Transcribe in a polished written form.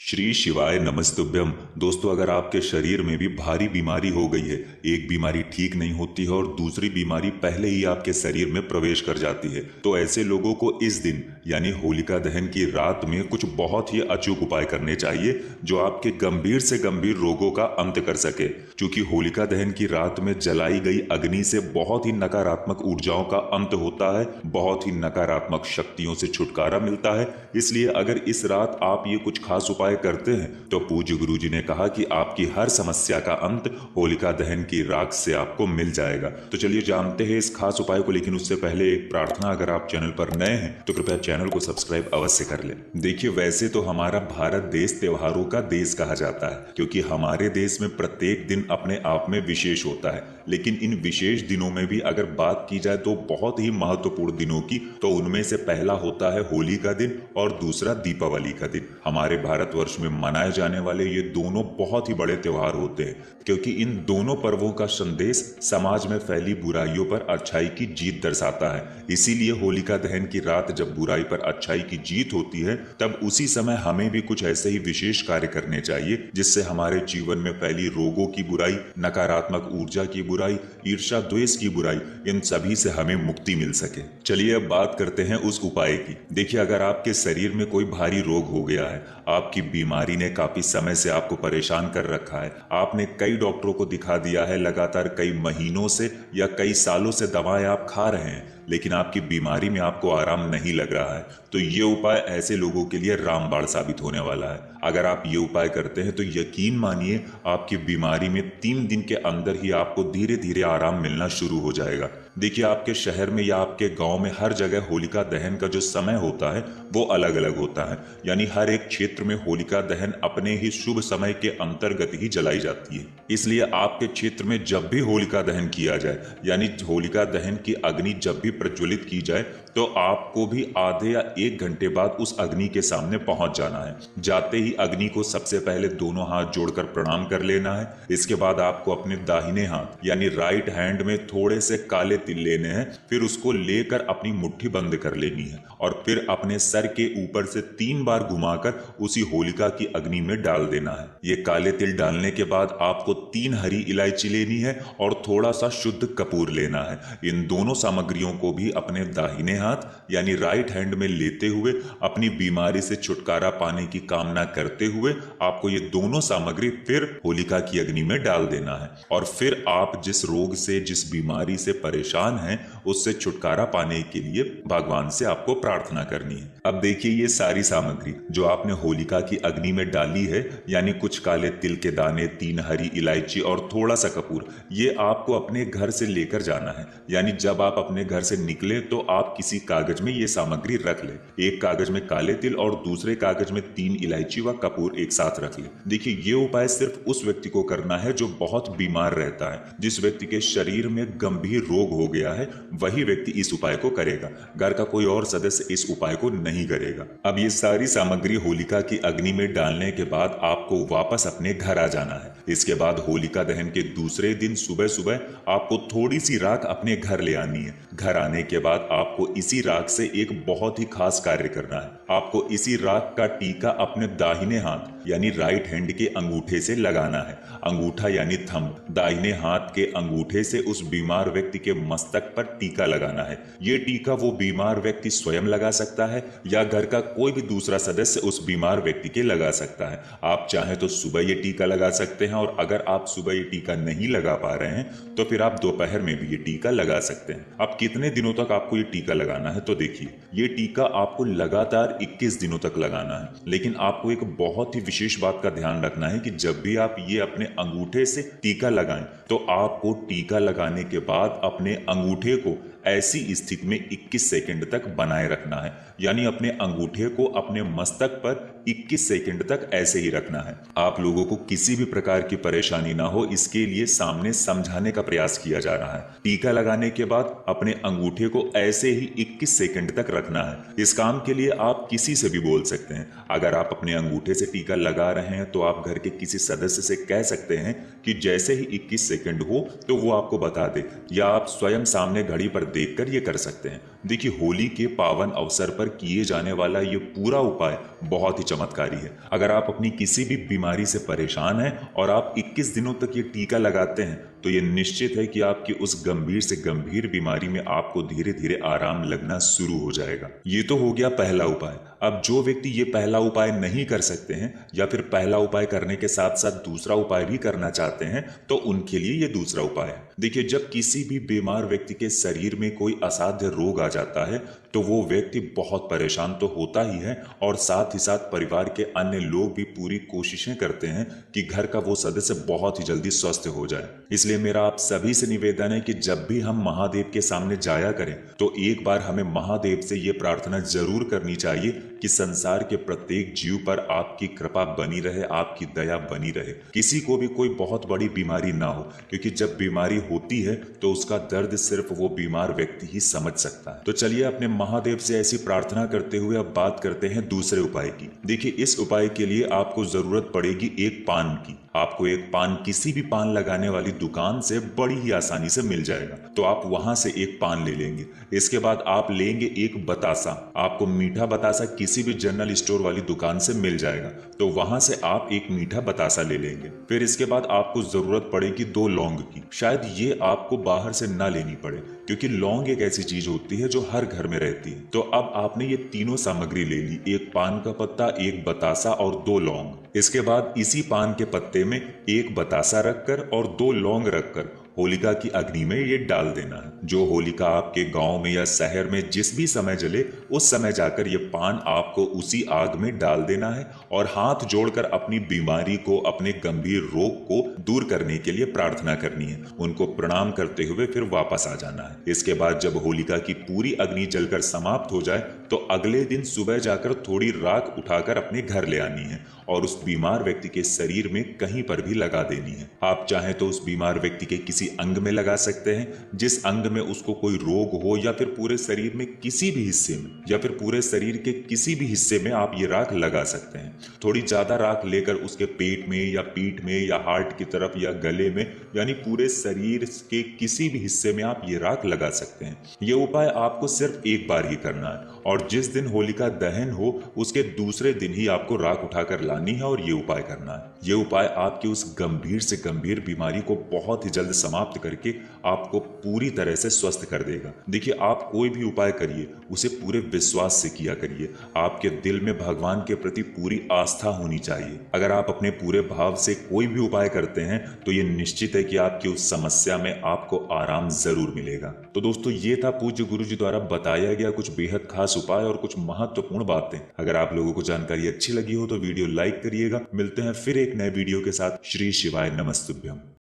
श्री शिवाय नमस्तुभ्यम। दोस्तों, अगर आपके शरीर में भी भारी बीमारी हो गई है, एक बीमारी ठीक नहीं होती है और दूसरी बीमारी पहले ही आपके शरीर में प्रवेश कर जाती है, तो ऐसे लोगों को इस दिन यानी होलिका दहन की रात में कुछ बहुत ही अचूक उपाय करने चाहिए जो आपके गंभीर से गंभीर रोगों का अंत कर सके। क्योंकि होलिका दहन की रात में जलाई गई अग्नि से बहुत ही नकारात्मक ऊर्जाओं का अंत होता है, बहुत ही नकारात्मक शक्तियों से छुटकारा मिलता है। इसलिए अगर इस रात आप ये कुछ खास उपाय करते हैं तो पूज्य गुरु जी ने कहा कि आपकी हर समस्या का अंत होलिका दहन की राख से आपको मिल जाएगा। तो चलिए जानते हैं इस खास उपाय को, लेकिन उससे पहले एक प्रार्थना, अगर आप चैनल पर नए हैं तो कृपया चैनल को सब्सक्राइब अवश्य कर लें। देखिए, वैसे तो हमारा भारत देश त्योहारों का देश कहा जाता है, क्योंकि हमारे देश में प्रत्येक दिन अपने आप में विशेष होता है। लेकिन इन विशेष दिनों में भी अगर बात की जाए तो बहुत ही महत्वपूर्ण दिनों की, तो उनमें से पहला होता है होली का दिन और दूसरा दीपावली का दिन। हमारे भारतवर्ष में मनाए जाने वाले ये दोनों बहुत ही बड़े त्योहार होते हैं, क्योंकि इन दोनों पर्वों का संदेश समाज में फैली बुराइयों पर अच्छाई की जीत दर्शाता है। इसीलिए होलिका दहन की रात जब बुराई पर अच्छाई की जीत होती है, तब उसी समय हमें भी कुछ ऐसे ही विशेष कार्य करने चाहिए जिससे हमारे जीवन में फैली रोगों की बुराई, नकारात्मक ऊर्जा की बुराई, ईर्ष्या द्वेष की बुराई, इन सभी से हमें मुक्ति मिल सके। चलिए अब बात करते हैं उस उपाय की। देखिए, अगर आपके शरीर में कोई भारी रोग हो गया है, आपकी बीमारी ने काफी समय से आपको परेशान कर रखा है, आपने कई डॉक्टरों को दिखा दिया है, लगातार कई महीनों से या कई सालों से दवाएं आप खा रहे हैं, लेकिन आपकी बीमारी में आपको आराम नहीं लग रहा है, तो ये उपाय ऐसे लोगों के लिए रामबाण साबित होने वाला है। अगर आप ये उपाय करते हैं तो यकीन मानिए आपकी बीमारी में 3 दिन के अंदर ही आपको धीरे धीरे आराम मिलना शुरू हो जाएगा। देखिए, आपके शहर में या आपके गांव में हर जगह होलिका दहन का जो समय होता है वो अलग अलग होता है, यानी हर एक क्षेत्र में होलिका दहन अपने ही शुभ समय के अंतर्गत ही जलाई जाती है। इसलिए आपके क्षेत्र में जब भी होलिका दहन किया जाए, यानी होलिका दहन की अग्नि जब भी प्रज्वलित की जाए, तो आपको भी आधे या 1 घंटे बाद उस अग्नि के सामने पहुंच जाना है। जाते ही अग्नि को सबसे पहले दोनों हाथ जोड़कर प्रणाम कर लेना है। इसके बाद आपको अपने दाहिने हाथ यानी राइट हैंड में थोड़े से काले तिल लेने हैं, फिर उसको लेकर अपनी मुट्ठी बंद कर लेनी है और फिर अपने सर के ऊपर से 3 बार घुमाकर उसी होलिका की अग्नि में डाल देना है। ये काले तिल डालने के बाद आपको 3 हरी इलायची लेनी है और थोड़ा सा शुद्ध कपूर लेना है। इन दोनों सामग्रियों को भी अपने दाहिने हाथ यानी राइट हैंड में लेते हुए अपनी बीमारी से छुटकारा पाने की कामना करते हुए आपको ये दोनों सामग्री फिर होलिका की अग्नि में डाल देना है और फिर आप जिस रोग से, जिस बीमारी से परेशान हैं, उससे छुटकारा पाने के लिए भगवान से आपको प्रार्थना करनी है। अब देखिए, ये सारी सामग्री जो आपने होलिका की अग्नि में डाली है, यानी कुछ काले तिल के दाने, 3 हरी इलायची और थोड़ा सा कपूर, ये आपको अपने घर से लेकर जाना है। यानी जब आप अपने घर से निकले तो आप किसी कागज में ये सामग्री रख ले। एक कागज में काले तिल और दूसरे कागज में 3 इलायची व कपूर एक साथ रख ले। देखिए, ये उपाय सिर्फ उस व्यक्ति को करना है जो बहुत बीमार रहता है। जिस व्यक्ति के शरीर में गंभीर रोग हो गया है, वही व्यक्ति इस उपाय को करेगा। घर का कोई और सदस्य इस उपाय को नहीं करेगा। अब ये सारी सामग्री होलिका की अग्नि में डालने के बाद आपको वापस अपने घर आ जाना है। इसके बाद होलिका दहन के दूसरे दिन सुबह सुबह आपको थोड़ी सी राख अपने घर ले आनी है। घर आने के बाद आपको इसी राख से एक बहुत ही खास कार्य करना है। आपको इसी राख का टीका अपने दाहिने हाथ यानी राइट हैंड के अंगूठे से लगाना है। अंगूठा यानी थंब, दाहिने हाथ के अंगूठे से उस बीमार व्यक्ति के मस्तक पर टीका लगाना है। ये टीका वो बीमार व्यक्ति स्वयं लगा सकता है या घर का कोई भी दूसरा सदस्य उस बीमार व्यक्ति के लगा सकता है। आप चाहें तो सुबह ये टीका लगा सकते हैं, और अगर आप सुबह ये टीका नहीं लगा पा रहे हैं तो फिर आप दोपहर में भी ये टीका लगा सकते हैं। अब कितने दिनों तक आपको ये टीका लगाना है, तो देखिए, ये टीका आपको लगातार 21 दिनों तक लगाना है। लेकिन आपको एक बहुत ही विशेष बात का ध्यान रखना है कि जब भी आप ये अपने अंगूठे से टीका लगाएं, तो आपको टीका लगाने के बाद अपने अंगूठे को ऐसी स्थिति में 21 सेकंड तक बनाए रखना है। यानी अपने अंगूठे को अपने मस्तक पर 21 सेकंड तक ऐसे ही रखना है। आप लोगों को किसी भी प्रकार की परेशानी ना हो, इसके लिए सामने समझाने का प्रयास किया जा रहा है। टीका लगाने के बाद अपने अंगूठे को ऐसे ही 21 सेकंड तक रखना है। इस काम के लिए आप किसी से भी बोल सकते हैं। अगर आप अपने अंगूठे से टीका लगा रहे हैं तो आप घर के किसी सदस्य से कह सकते हैं कि जैसे ही 21 सेकंड हो तो वो आपको बता दे, या आप स्वयं सामने घड़ी पर देखकर ये कर सकते हैं। देखिए, होली के पावन अवसर पर किए जाने वाला ये पूरा उपाय बहुत ही चमत्कारी है। अगर आप अपनी किसी भी बीमारी से परेशान हैं और आप 21 दिनों तक ये टीका लगाते हैं तो ये निश्चित है कि आपकी उस गंभीर से गंभीर बीमारी में आपको धीरे धीरे आराम लगना शुरू हो जाएगा। ये तो हो गया पहला उपाय। अब जो व्यक्ति ये पहला उपाय नहीं कर सकते हैं या फिर पहला उपाय करने के साथ साथ दूसरा उपाय भी करना चाहते हैं तो उनके लिए ये दूसरा उपाय है। देखिए, जब किसी भी बीमार व्यक्ति के शरीर में कोई असाध्य रोग आ जाता है तो वो व्यक्ति बहुत परेशान तो होता ही है और साथ ही साथ परिवार के अन्य लोग भी पूरी कोशिशें करते हैं कि घर का वो सदस्य बहुत ही जल्दी स्वस्थ हो जाए। इसलिए मेरा आप सभी से निवेदन है कि जब भी हम महादेव के सामने जाया करें तो एक बार हमें महादेव से ये प्रार्थना जरूर करनी चाहिए कि संसार के प्रत्येक जीव पर आपकी कृपा बनी रहे, आपकी दया बनी रहे, किसी को भी कोई बहुत बड़ी बीमारी ना हो, क्योंकि जब बीमारी होती है तो उसका दर्द सिर्फ वो बीमार व्यक्ति ही समझ सकता है। तो चलिए अपने महादेव से ऐसी प्रार्थना करते हुए अब बात करते हैं दूसरे उपाय की। देखिए, इस उपाय के लिए आपको जरूरत पड़ेगी एक पान की। आपको एक पान किसी भी पान लगाने वाली दुकान से बड़ी ही आसानी से मिल जाएगा, तो आप वहां से एक पान ले लेंगे। इसके बाद आप लेंगे एक बतासा। आपको मीठा बतासा किसी भी जनरल स्टोर वाली दुकान से मिल जाएगा, तो वहां से आप एक मीठा बतासा ले लेंगे। फिर इसके बाद आपको जरूरत पड़ेगी 2 लौंग की। शायद ये आपको बाहर से ना लेनी पड़े, क्योंकि लौंग एक ऐसी चीज होती है जो हर घर में रहती है। तो अब आपने ये तीनों सामग्री ले ली, एक पान का पत्ता, एक बतासा और 2 लौंग। इसके बाद इसी पान के पत्ते में एक बतासा रखकर और 2 लौंग रखकर होलिका की अग्नि में ये डाल देना है। जो होलिका आपके गांव में या शहर में जिस भी समय जले, उस समय जाकर ये पान आपको उसी आग में डाल देना है और हाथ जोड़कर अपनी बीमारी को, अपने गंभीर रोग को दूर करने के लिए प्रार्थना करनी है। उनको प्रणाम करते हुए फिर वापस आ जाना है। इसके बाद जब होलिका की पूरी अग्नि जलकर समाप्त हो जाए तो अगले दिन सुबह जाकर थोड़ी राख उठाकर अपने घर ले आनी है और उस बीमार व्यक्ति के शरीर में कहीं पर भी लगा देनी है। आप चाहें तो उस बीमार व्यक्ति के किसी अंग में लगा सकते हैं, जिस अंग में उसको कोई रोग हो, या फिर पूरे शरीर में किसी भी हिस्से में, या फिर पूरे शरीर के किसी भी हिस्से में आप ये राख लगा सकते हैं। थोड़ी ज्यादा राख लेकर उसके पेट में या पीठ में या हार्ट की तरफ या गले में, यानी पूरे शरीर के किसी भी हिस्से में आप ये राख लगा सकते हैं। ये उपाय आपको सिर्फ एक बार ही करना है और जिस दिन होलिका दहन हो उसके दूसरे दिन ही आपको राख उठाकर लानी है और ये उपाय करना है। ये उपाय आपकी उस गंभीर से गंभीर बीमारी को बहुत ही जल्द समाप्त करके आपको पूरी तरह से स्वस्थ कर देगा। देखिए, आप कोई भी उपाय करिए उसे पूरे विश्वास से किया करिए। आपके दिल में भगवान के प्रति पूरी आस्था होनी चाहिए। अगर आप अपने पूरे भाव से कोई भी उपाय करते हैं तो ये निश्चित है कि आपकी उस समस्या में आपको आराम जरूर मिलेगा। तो दोस्तों, ये था पूज्य गुरु जी द्वारा बताया गया कुछ बेहद खास उपाय और कुछ महत्वपूर्ण बातें। अगर आप लोगों को जानकारी अच्छी लगी हो तो वीडियो लाइक करिएगा। मिलते हैं फिर एक नए वीडियो के साथ। श्री शिवाय नमस्तुभ्यम।